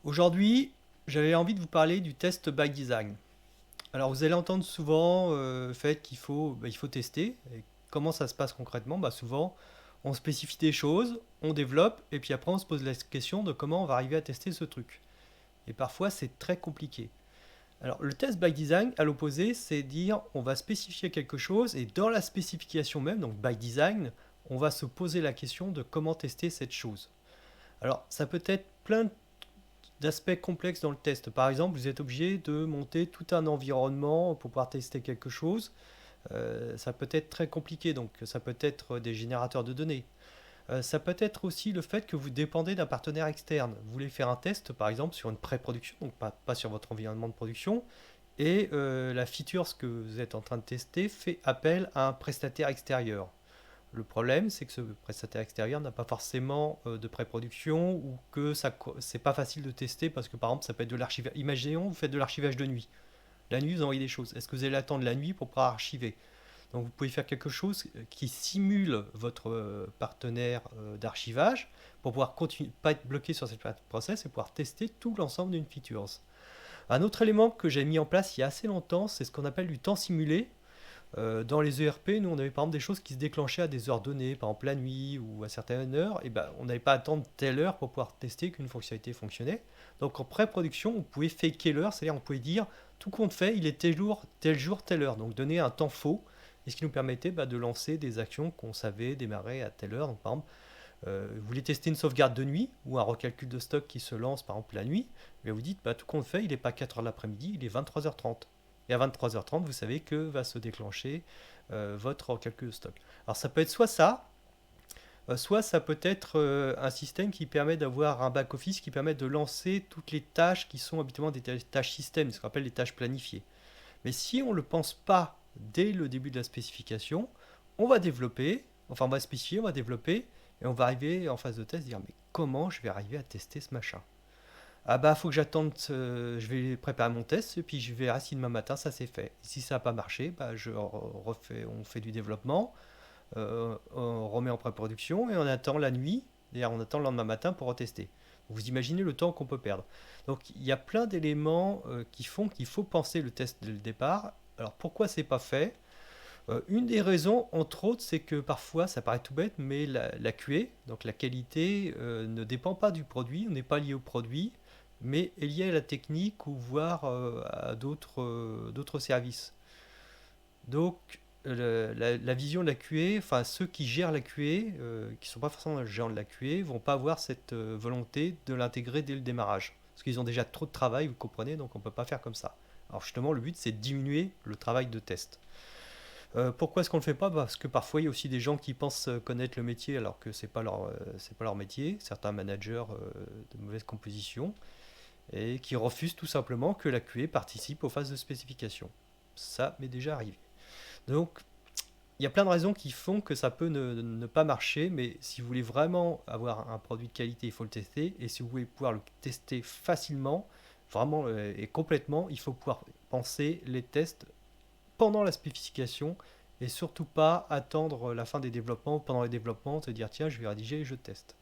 Aujourd'hui, j'avais envie de vous parler du test by design. Alors, vous allez entendre souvent le fait il faut tester. Et comment ça se passe concrètement? Souvent, on spécifie des choses, on développe, et puis après, on se pose la question de comment on va arriver à tester ce truc. Et parfois, c'est très compliqué. Alors, le test by design, à l'opposé, c'est dire on va spécifier quelque chose, et dans la spécification même, donc by design, on va se poser la question de comment tester cette chose. Alors, ça peut être plein d'aspects complexes dans le test. Par exemple, vous êtes obligé de monter tout un environnement pour pouvoir tester quelque chose. Ça peut être très compliqué, donc ça peut être des générateurs de données. Ça peut être aussi le fait que vous dépendez d'un partenaire externe. Vous voulez faire un test, par exemple, sur une pré-production, donc pas sur votre environnement de production, et la feature ce que vous êtes en train de tester fait appel à un prestataire extérieur. Le problème, c'est que ce prestataire extérieur n'a pas forcément de pré-production ou que ça, c'est pas facile de tester parce que par exemple, ça peut être de l'archivage. Imaginons, vous faites de l'archivage de nuit. La nuit, vous envoyez des choses. Est-ce que vous allez attendre la nuit pour pouvoir archiver? Donc, vous pouvez faire quelque chose qui simule votre partenaire d'archivage pour pouvoir continuer, pas être bloqué sur cette process et pouvoir tester tout l'ensemble d'une feature. Un autre élément que j'ai mis en place il y a assez longtemps, c'est ce qu'on appelle du temps simulé. Dans les ERP, nous, on avait par exemple des choses qui se déclenchaient à des heures données, par exemple la nuit ou à certaines heures, et on n'avait pas à attendre telle heure pour pouvoir tester qu'une fonctionnalité fonctionnait. Donc en pré-production, on pouvait faker l'heure, c'est-à-dire on pouvait dire tout compte fait, il est tel jour, telle heure, donc donner un temps faux, et ce qui nous permettait de lancer des actions qu'on savait démarrer à telle heure. Donc par exemple, vous voulez tester une sauvegarde de nuit ou un recalcul de stock qui se lance par exemple la nuit, et vous dites tout compte fait, il n'est pas 4 heures de l'après-midi, il est 23h30. Et à 23h30, vous savez que va se déclencher votre recalcul de stock. Alors ça peut être soit ça, soit ça peut être un système qui permet d'avoir un back-office qui permet de lancer toutes les tâches qui sont habituellement des tâches système, ce qu'on appelle les tâches planifiées. Mais si on ne le pense pas dès le début de la spécification, on va développer, enfin on va spécifier, on va développer, et on va arriver en phase de test, dire mais comment je vais arriver à tester ce machin? Ah faut que j'attende, je vais préparer mon test et puis je verrai si demain matin ça s'est fait. Si ça n'a pas marché, on fait du développement, on remet en pré-production et on attend la nuit, d'ailleurs on attend le lendemain matin pour retester. Vous imaginez le temps qu'on peut perdre. Donc il y a plein d'éléments qui font qu'il faut penser le test dès le départ. Alors pourquoi c'est pas fait? Une des raisons, entre autres, c'est que parfois, ça paraît tout bête, mais la QA, donc la qualité, ne dépend pas du produit, on n'est pas lié au produit, mais est lié à la technique ou voire à d'autres services. Donc, la vision de la QA, enfin ceux qui gèrent la QA, qui ne sont pas forcément les gens de la QA, vont pas avoir cette volonté de l'intégrer dès le démarrage. Parce qu'ils ont déjà trop de travail, vous comprenez, donc on ne peut pas faire comme ça. Alors justement, le but, c'est de diminuer le travail de test. Pourquoi est-ce qu'on le fait pas? Parce que parfois il y a aussi des gens qui pensent connaître le métier alors que c'est pas leur métier. Certains managers de mauvaise composition et qui refusent tout simplement que la QA participe aux phases de spécification. Ça m'est déjà arrivé. Donc il y a plein de raisons qui font que ça peut ne pas marcher, mais si vous voulez vraiment avoir un produit de qualité, il faut le tester. Et si vous voulez pouvoir le tester facilement, vraiment et complètement, il faut pouvoir penser les tests pendant la spécification et surtout pas attendre la fin des développements, pendant les développements, se dire tiens je vais rédiger et je teste.